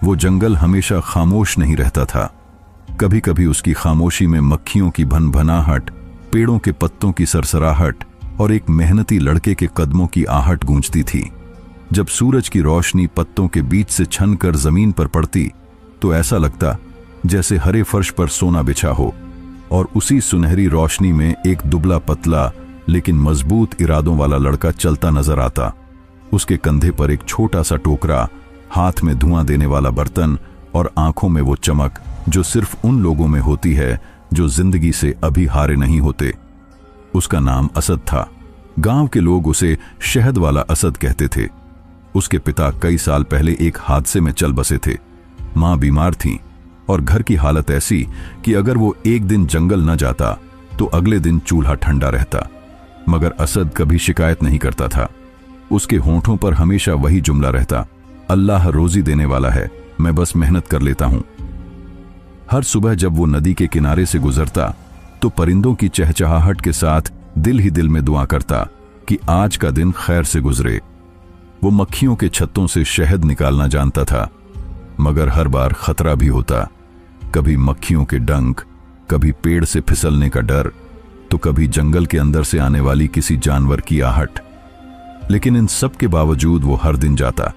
वो जंगल हमेशा खामोश नहीं रहता था। कभी कभी उसकी खामोशी में मक्खियों की भनभनाहट, पेड़ों के पत्तों की सरसराहट और एक मेहनती लड़के के कदमों की आहट गूंजती थी। जब सूरज की रोशनी पत्तों के बीच से छनकर जमीन पर पड़ती तो ऐसा लगता जैसे हरे फर्श पर सोना बिछा हो, और उसी सुनहरी रोशनी में एक दुबला पतला लेकिन मजबूत इरादों वाला लड़का चलता नजर आता। उसके कंधे पर एक छोटा सा टोकरा, हाथ में धुआं देने वाला बर्तन और आंखों में वो चमक जो सिर्फ उन लोगों में होती है जो जिंदगी से अभी हारे नहीं होते। उसका नाम असद था। गांव के लोग उसे शहद वाला असद कहते थे। उसके पिता कई साल पहले एक हादसे में चल बसे थे। मां बीमार थी और घर की हालत ऐसी कि अगर वो एक दिन जंगल न जाता तो अगले दिन चूल्हा ठंडा रहता। मगर असद कभी शिकायत नहीं करता था। उसके होंठों पर हमेशा वही जुमला रहता, अल्लाह रोजी देने वाला है, मैं बस मेहनत कर लेता हूं। हर सुबह जब वो नदी के किनारे से गुजरता तो परिंदों की चहचहाहट के साथ दिल ही दिल में दुआ करता कि आज का दिन खैर से गुजरे। वो मक्खियों के छत्तों से शहद निकालना जानता था, मगर हर बार खतरा भी होता। कभी मक्खियों के डंक, कभी पेड़ से फिसलने का डर, तो कभी जंगल के अंदर से आने वाली किसी जानवर की आहट। लेकिन इन सब के बावजूद वो हर दिन जाता,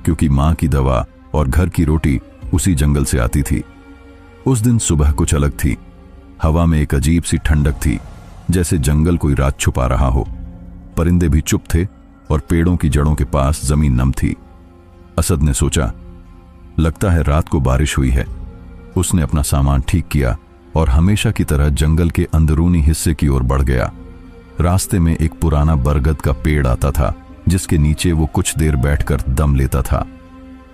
क्योंकि मां की दवा और घर की रोटी उसी जंगल से आती थी। उस दिन सुबह कुछ अलग थी। हवा में एक अजीब सी ठंडक थी, जैसे जंगल कोई रात छुपा रहा हो। परिंदे भी चुप थे और पेड़ों की जड़ों के पास जमीन नम थी। असद ने सोचा, लगता है रात को बारिश हुई है। उसने अपना सामान ठीक किया और हमेशा की तरह जंगल के अंदरूनी हिस्से की ओर बढ़ गया। रास्ते में एक पुराना बरगद का पेड़ आता था, जिसके नीचे वो कुछ देर बैठकर दम लेता था।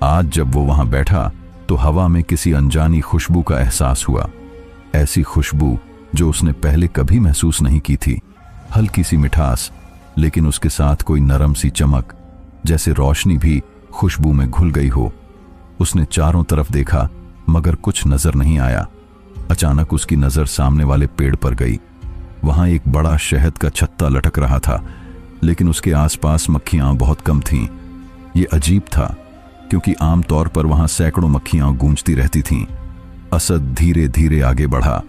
आज जब वो वहां बैठा तो हवा में किसी अनजानी खुशबू का एहसास हुआ। ऐसी खुशबू जो उसने पहले कभी महसूस नहीं की थी। हल्की सी मिठास, लेकिन उसके साथ कोई नरम सी चमक, जैसे रोशनी भी खुशबू में घुल गई हो। उसने चारों तरफ देखा, मगर कुछ नजर नहीं आया। अचानक उसकी नजर सामने वाले पेड़ पर गई। वहां एक बड़ा शहद का छत्ता लटक रहा था, लेकिन उसके आसपास मक्खियां बहुत कम थीं। ये अजीब था, क्योंकि आमतौर पर वहां सैकड़ों मक्खियां गूंजती रहती थीं। असद धीरे धीरे आगे बढ़ा,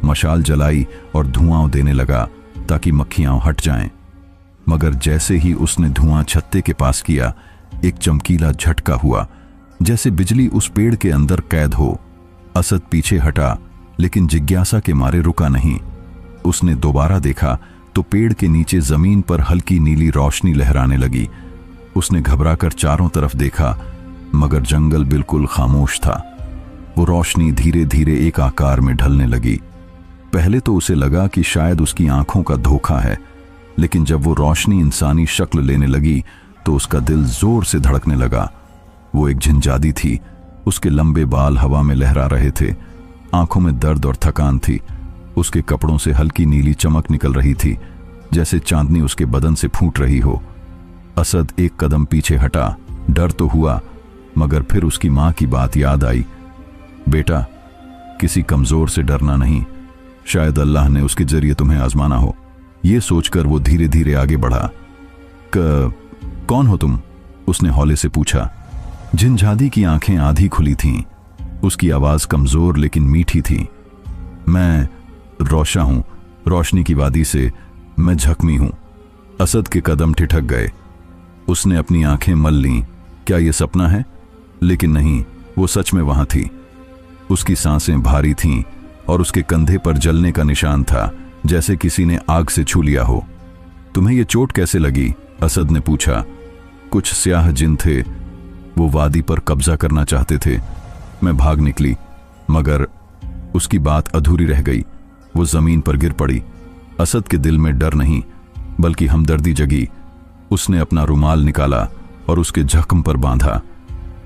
मशाल जलाई और धुआं देने लगा ताकि मक्खियां हट जाएं। मगर जैसे ही उसने धुआं छत्ते के पास किया, एक चमकीला झटका हुआ, जैसे बिजली उस पेड़ के अंदर कैद हो। असद पीछे हटा, लेकिन जिज्ञासा के मारे रुका नहीं। उसने दोबारा देखा तो पेड़ के नीचे जमीन पर हल्की नीली रोशनी लहराने लगी। उसने घबराकर चारों तरफ देखा, मगर जंगल बिल्कुल खामोश था। वो रोशनी धीरे धीरे एक आकार में ढलने लगी। पहले तो उसे लगा कि शायद उसकी आंखों का धोखा है, लेकिन जब वो रोशनी इंसानी शक्ल लेने लगी तो उसका दिल जोर से धड़कने लगा। वो एक झंझादी थी। उसके लंबे बाल हवा में लहरा रहे थे। आंखों में दर्द और थकान थी। उसके कपड़ों से हल्की नीली चमक निकल रही थी, जैसे चांदनी उसके बदन से फूट रही हो। असद एक कदम पीछे हटा। डर तो हुआ, मगर फिर उसकी मां की बात याद आई, बेटा, किसी कमजोर से डरना नहीं, शायद अल्लाह ने उसके जरिए तुम्हें आजमाना हो। ये सोचकर वो धीरे धीरे आगे बढ़ा। कौन हो तुम? उसने हौले से पूछा। झिंझादी की आंखें आधी खुली थीं। उसकी आवाज कमजोर लेकिन मीठी थी। मैं रोशा हूं, रोशनी की वादी से। मैं जख्मी हूं। असद के कदम ठिठक गए। उसने अपनी आंखें मल लीं। क्या यह सपना है? लेकिन नहीं, वो सच में वहां थी। उसकी सांसें भारी थीं और उसके कंधे पर जलने का निशान था, जैसे किसी ने आग से छू लिया हो। तुम्हें यह चोट कैसे लगी? असद ने पूछा। कुछ स्याह जिन थे, वो वादी पर कब्जा करना चाहते थे। मैं भाग निकली, मगर उसकी बात अधूरी रह गई। वो जमीन पर गिर पड़ी। असद के दिल में डर नहीं, बल्कि हमदर्दी जगी। उसने अपना रुमाल निकाला और उसके जख्म पर बांधा।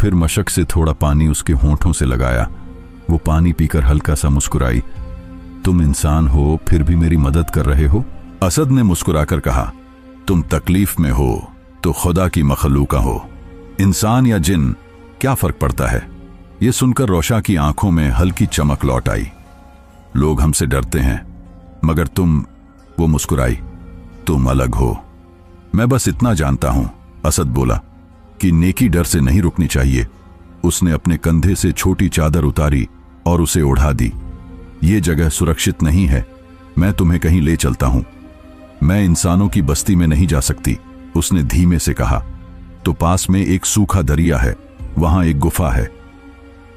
फिर मशक से थोड़ा पानी उसके होंठों से लगाया। वो पानी पीकर हल्का सा मुस्कुराई। तुम इंसान हो, फिर भी मेरी मदद कर रहे हो? असद ने मुस्कुराकर कहा। तुम तकलीफ में हो तो खुदा की मखलूका हो। इंसान या जिन, क्या फर्क पड़ता है? यह सुनकर रोशा की आंखों में हल्की चमक लौट आई। लोग हमसे डरते हैं, मगर तुम, वो मुस्कुराई, तुम अलग हो। मैं बस इतना जानता हूं, असद बोला, कि नेकी डर से नहीं रुकनी चाहिए। उसने अपने कंधे से छोटी चादर उतारी और उसे ओढ़ा दी। ये जगह सुरक्षित नहीं है, मैं तुम्हें कहीं ले चलता हूं। मैं इंसानों की बस्ती में नहीं जा सकती, उसने धीमे से कहा। तो पास में एक सूखा दरिया है, वहां एक गुफा है,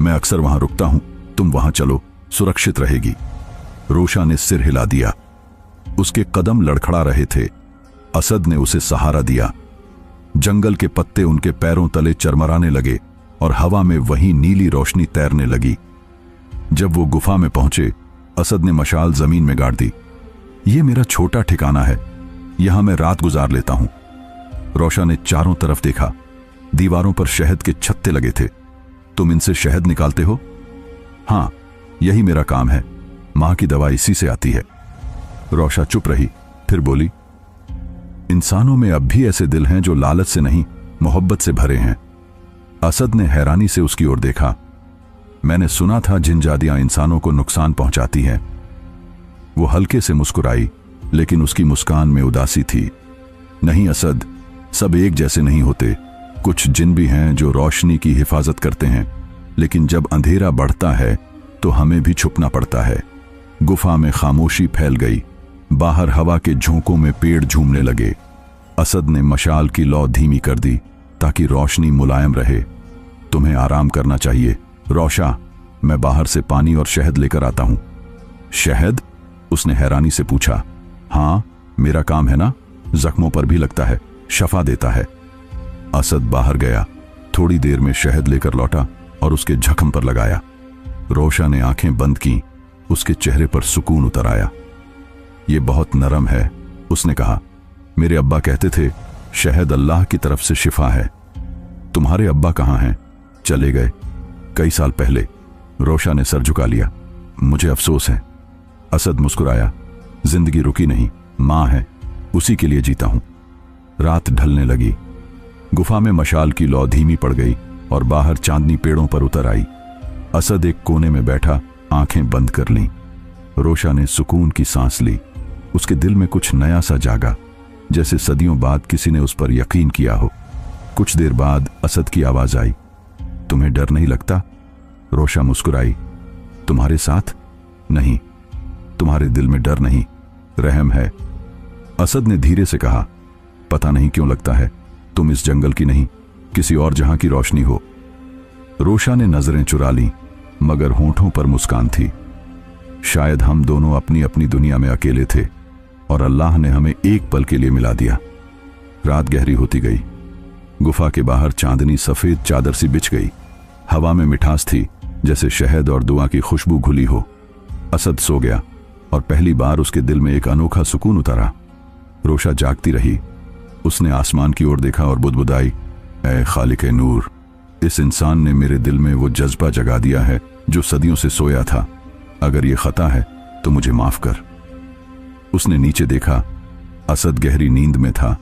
मैं अक्सर वहां रुकता हूं, तुम वहां चलो, सुरक्षित रहेगी। रोशा ने सिर हिला दिया। उसके कदम लड़खड़ा रहे थे। असद ने उसे सहारा दिया। जंगल के पत्ते उनके पैरों तले चरमराने लगे और हवा में वही नीली रोशनी तैरने लगी। जब वो गुफा में पहुंचे, असद ने मशाल जमीन में गाड़ दी। ये मेरा छोटा ठिकाना है, यहां मैं रात गुजार लेता हूं। रोशा ने चारों तरफ देखा। दीवारों पर शहद के छत्ते लगे थे। तुम इनसे शहद निकालते हो? हां, यही मेरा काम है, मां की दवा इसी से आती है। रोशा चुप रही, फिर बोली, इंसानों में अब भी ऐसे दिल हैं जो लालच से नहीं, मोहब्बत से भरे हैं। असद ने हैरानी से उसकी ओर देखा। मैंने सुना था जिनजादियां इंसानों को नुकसान पहुंचाती हैं। वो हल्के से मुस्कुराई, लेकिन उसकी मुस्कान में उदासी थी। नहीं असद, सब एक जैसे नहीं होते। कुछ जिन भी हैं जो रोशनी की हिफाजत करते हैं, लेकिन जब अंधेरा बढ़ता है तो हमें भी छुपना पड़ता है। गुफा में खामोशी फैल गई। बाहर हवा के झोंकों में पेड़ झूमने लगे। असद ने मशाल की लौ धीमी कर दी ताकि रोशनी मुलायम रहे। तुम्हें आराम करना चाहिए रोशा, मैं बाहर से पानी और शहद लेकर आता हूं। शहद? उसने हैरानी से पूछा। हां, मेरा काम है ना, जख्मों पर भी लगता है, शफा देता है। असद बाहर गया, थोड़ी देर में शहद लेकर लौटा और उसके जख्म पर लगाया। रोशा ने आंखें बंद की। उसके चेहरे पर सुकून उतर आया। ये बहुत नरम है, उसने कहा। मेरे अब्बा कहते थे शहद अल्लाह की तरफ से शिफा है। तुम्हारे अब्बा कहाँ हैं? चले गए कई साल पहले। रोशा ने सर झुका लिया। मुझे अफसोस है। असद मुस्कुराया। जिंदगी रुकी नहीं, मां है, उसी के लिए जीता हूं। रात ढलने लगी। गुफा में मशाल की लौ धीमी पड़ गई और बाहर चांदनी पेड़ों पर उतर आई। असद एक कोने में बैठा आंखें बंद कर लीं। रोशा ने सुकून की सांस ली। उसके दिल में कुछ नया सा जागा, जैसे सदियों बाद किसी ने उस पर यकीन किया हो। कुछ देर बाद असद की आवाज आई। तुम्हें डर नहीं लगता? रोशा मुस्कुराई। तुम्हारे साथ? नहीं, तुम्हारे दिल में डर नहीं, रहम है। असद ने धीरे से कहा, पता नहीं क्यों लगता है तुम इस जंगल की नहीं, किसी और जहां की रोशनी हो। रोशा ने नजरें चुरा लीं, मगर होंठों पर मुस्कान थी। शायद हम दोनों अपनी अपनी दुनिया में अकेले थे और अल्लाह ने हमें एक पल के लिए मिला दिया। रात गहरी होती गई। गुफा के बाहर चांदनी सफेद चादर सी बिछ गई। हवा में मिठास थी, जैसे शहद और दुआ की खुशबू घुली हो। असद सो गया और पहली बार उसके दिल में एक अनोखा सुकून उतरा। रोशा जागती रही। उसने आसमान की ओर देखा और बुदबुदाई, ऐ खालिक नूर, इस इंसान ने मेरे दिल में वो जज्बा जगा दिया है जो सदियों से सोया था। अगर ये खता है तो मुझे माफ कर। उसने नीचे देखा। असद गहरी नींद में था,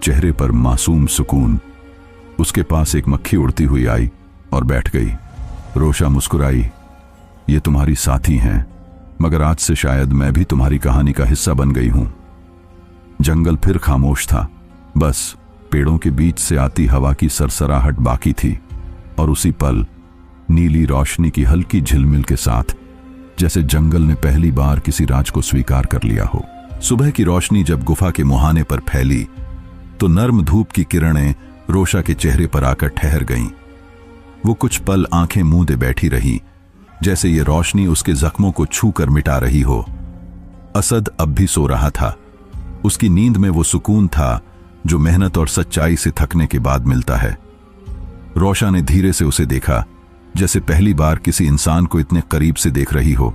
चेहरे पर मासूम सुकून। उसके पास एक मक्खी उड़ती हुई आई और बैठ गई। रोशा मुस्कुराई। ये तुम्हारी साथी हैं, मगर आज से शायद मैं भी तुम्हारी कहानी का हिस्सा बन गई हूं। जंगल फिर खामोश था। बस पेड़ों के बीच से आती हवा की सरसराहट बाकी थी और उसी पल नीली रोशनी की हल्की झिलमिल के साथ, जैसे जंगल ने पहली बार किसी राज को स्वीकार कर लिया हो। सुबह की रोशनी जब गुफा के मुहाने पर फैली तो नर्म धूप की किरणें रोशा के चेहरे पर आकर ठहर गईं। वो कुछ पल आंखें मूंदे बैठी रही, जैसे ये रोशनी उसके जख्मों को छूकर मिटा रही हो। असद अब भी सो रहा था। उसकी नींद में वो सुकून था जो मेहनत और सच्चाई से थकने के बाद मिलता है। रोशा ने धीरे से उसे देखा, जैसे पहली बार किसी इंसान को इतने करीब से देख रही हो।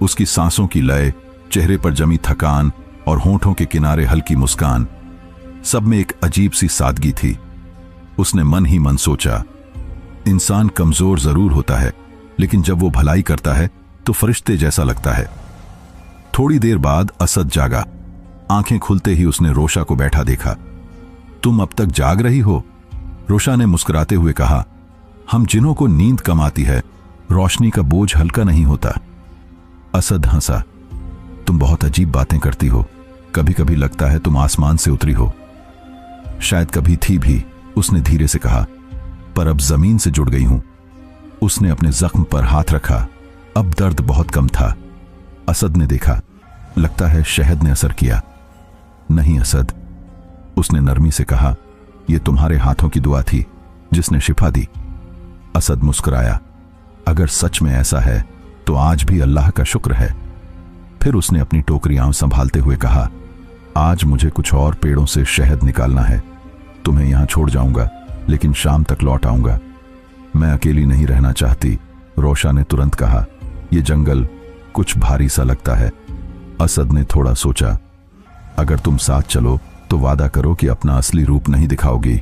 उसकी सांसों की लय, चेहरे पर जमी थकान और होंठों के किनारे हल्की मुस्कान, सब में एक अजीब सी सादगी थी। उसने मन ही मन सोचा, इंसान कमजोर जरूर होता है, लेकिन जब वो भलाई करता है तो फरिश्ते जैसा लगता है। थोड़ी देर बाद असद जागा। आंखें खुलते ही उसने रोशा को बैठा देखा। तुम अब तक जाग रही हो? रोशा ने मुस्कुराते हुए कहा। हम जिन्हों को नींद कम आती है, रोशनी का बोझ हल्का नहीं होता। असद हंसा। तुम बहुत अजीब बातें करती हो। कभी कभी लगता है तुम आसमान से उतरी हो। शायद कभी थी भी, उसने धीरे से कहा, पर अब जमीन से जुड़ गई हूं, उसने अपने जख्म पर हाथ रखा। अब दर्द बहुत कम था। असद ने देखा, लगता है शहद ने असर किया। नहीं असद, उसने नरमी से कहा, यह तुम्हारे हाथों की दुआ थी जिसने शिफा दी। असद मुस्कुराया, अगर सच में ऐसा है तो आज भी अल्लाह का शुक्र है। फिर उसने अपनी टोकरियां संभालते हुए कहा, आज मुझे कुछ और पेड़ों से शहद निकालना है। तुम्हें यहां छोड़ जाऊंगा, लेकिन शाम तक लौट आऊंगा। मैं अकेली नहीं रहना चाहती। रोशा ने तुरंत कहा, यह जंगल कुछ भारी सा लगता है। असद ने थोड़ा सोचा, अगर तुम साथ चलो तो वादा करो कि अपना असली रूप नहीं दिखाओगी।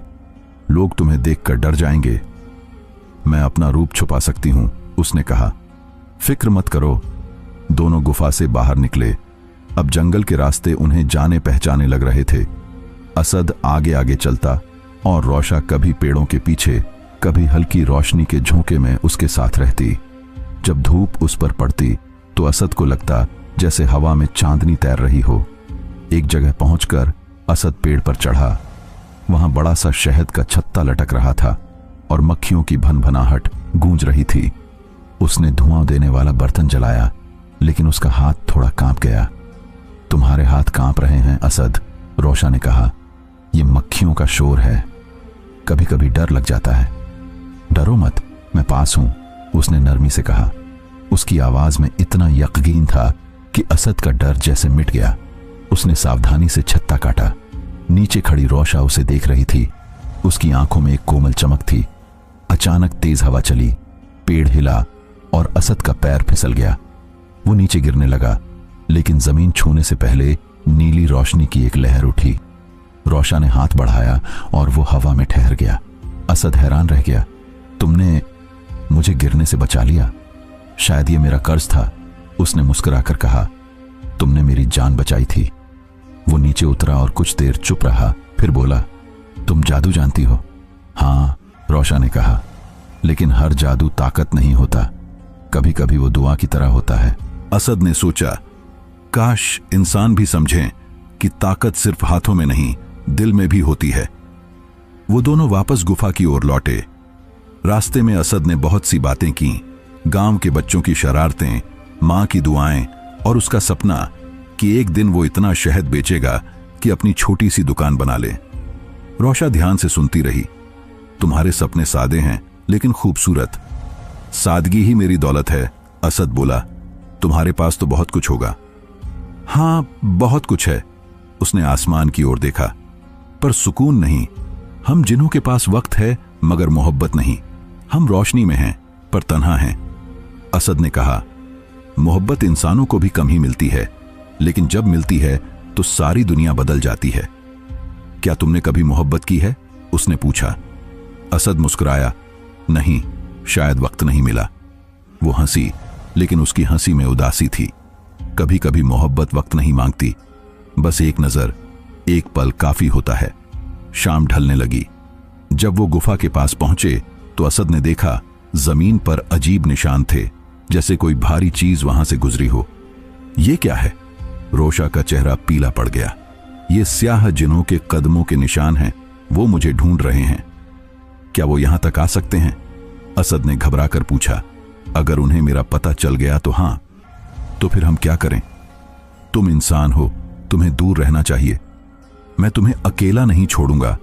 लोग तुम्हें देखकर डर जाएंगे। मैं अपना रूप छुपा सकती हूं, उसने कहा। फिक्र मत करो। दोनों गुफा से बाहर निकले। अब जंगल के रास्ते उन्हें जाने पहचाने लग रहे थे। असद आगे आगे चलता और रोशा कभी पेड़ों के पीछे, कभी हल्की रोशनी के झोंके में उसके साथ रहती। जब धूप उस पर पड़ती तो असद को लगता जैसे हवा में चांदनी तैर रही हो। एक जगह पहुंचकर असद पेड़ पर चढ़ा। वहां बड़ा सा शहद का छत्ता लटक रहा था और मक्खियों की भनभनाहट गूंज रही थी। उसने धुआं देने वाला बर्तन जलाया, लेकिन उसका हाथ थोड़ा कांप गया। तुम्हारे हाथ कांप रहे हैं असद, रोशा ने कहा। यह मक्खियों का शोर है। कभी कभी डर लग जाता है। डरो मत, मैं पास हूं, उसने नरमी से कहा। उसकी आवाज में इतना यकीन था कि असद का डर जैसे मिट गया। उसने सावधानी से छत्ता काटा। नीचे खड़ी रोशा उसे देख रही थी। उसकी आंखों में एक कोमल चमक थी। अचानक तेज हवा चली, पेड़ हिला और असद का पैर फिसल गया। वो नीचे गिरने लगा, लेकिन जमीन छूने से पहले नीली रोशनी की एक लहर उठी। रोशा ने हाथ बढ़ाया और वो हवा में ठहर गया। असद हैरान रह गया। तुमने मुझे गिरने से बचा लिया। शायद ये मेरा कर्ज था, उसने मुस्कुराकर कहा। तुमने मेरी जान बचाई थी। वो नीचे उतरा और कुछ देर चुप रहा, फिर बोला, तुम जादू जानती हो? हाँ, रोशा ने कहा, लेकिन हर जादू ताकत नहीं होता। कभी कभी वो दुआ की तरह होता है। असद ने सोचा, काश इंसान भी समझें कि ताकत सिर्फ हाथों में नहीं, दिल में भी होती है। वो दोनों वापस गुफा की ओर लौटे। रास्ते में असद ने बहुत सी बातें की। गांव के बच्चों की शरारतें, मां की दुआएं और उसका सपना कि एक दिन वो इतना शहद बेचेगा कि अपनी छोटी सी दुकान बना ले। रोशा ध्यान से सुनती रही। तुम्हारे सपने सादे हैं लेकिन खूबसूरत। सादगी ही मेरी दौलत है, असद बोला। तुम्हारे पास तो बहुत कुछ होगा। हाँ, बहुत कुछ है। उसने आसमान की ओर देखा, पर सुकून नहीं। हम जिन्हों के पास वक्त है मगर मोहब्बत नहीं। हम रोशनी में हैं पर तन्हा हैं। असद ने कहा, मोहब्बत इंसानों को भी कम ही मिलती है, लेकिन जब मिलती है तो सारी दुनिया बदल जाती है। क्या तुमने कभी मोहब्बत की है? उसने पूछा। असद मुस्कुराया। नहीं, शायद वक्त नहीं मिला। वो हंसी, लेकिन उसकी हंसी में उदासी थी। कभी कभी मोहब्बत वक्त नहीं मांगती, बस एक नजर, एक पल काफी होता है। शाम ढलने लगी। जब वो गुफा के पास पहुंचे तो असद ने देखा जमीन पर अजीब निशान थे, जैसे कोई भारी चीज वहां से गुजरी हो। ये क्या है? रोशा का चेहरा पीला पड़ गया। ये स्याह जिन्हों के कदमों के निशान हैं। वो मुझे ढूंढ रहे हैं। क्या वो यहां तक आ सकते हैं? असद ने घबराकर पूछा। अगर उन्हें मेरा पता चल गया तो हाँ। तो फिर हम क्या करें? तुम इंसान हो, तुम्हें दूर रहना चाहिए। मैं तुम्हें अकेला नहीं छोड़ूंगा,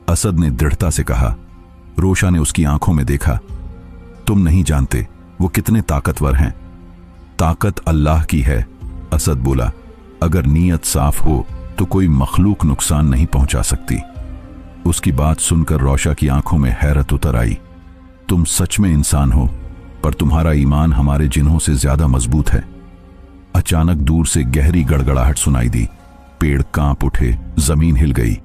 असद ने दृढ़ता से कहा। रोशा ने उसकी आंखों में देखा। तुम नहीं जानते वो कितने ताकतवर हैं। ताकत अल्लाह की है, असद बोला। अगर नीयत साफ हो तो कोई मखलूक नुकसान नहीं पहुंचा सकती। उसकी बात सुनकर रोशा की आंखों में हैरत उतर आई। तुम सच में इंसान हो, पर तुम्हारा ईमान हमारे जिन्हों से ज्यादा मजबूत है। अचानक दूर से गहरी गड़गड़ाहट सुनाई दी। पेड़ कांप उठे, जमीन हिल गई।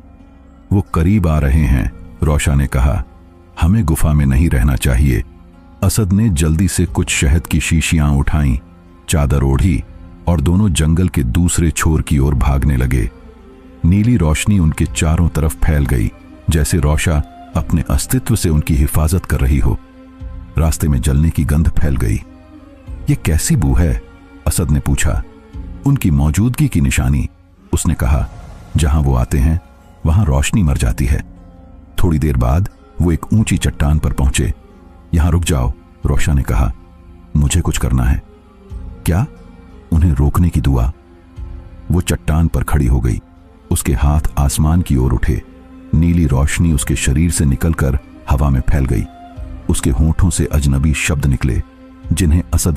वो करीब आ रहे हैं, रोशा ने कहा। हमें गुफा में नहीं रहना चाहिए। असद ने जल्दी से कुछ शहद की शीशियां उठाईं, चादर ओढ़ी और दोनों जंगल के दूसरे छोर की ओर भागने लगे। नीली रोशनी उनके चारों तरफ फैल गई, जैसे रोशा अपने अस्तित्व से उनकी हिफाजत कर रही हो। रास्ते में जलने की गंध फैल गई। ये कैसी बू है? असद ने पूछा। उनकी मौजूदगी की निशानी, उसने कहा। जहां वो आते हैं वहां रोशनी मर जाती है। थोड़ी देर बाद वो एक ऊंची चट्टान पर पहुंचे। यहां रुक जाओ, रोशा ने कहा, मुझे कुछ करना है। क्या? उन्हें रोकने की दुआ। वो चट्टान पर खड़ी हो गई। उसके हाथ आसमान की ओर उठे। नीली रोशनी उसके शरीर से निकलकर हवा में फैल गई। उसके होंठों से अजनबी शब्द निकले जिन्हें असद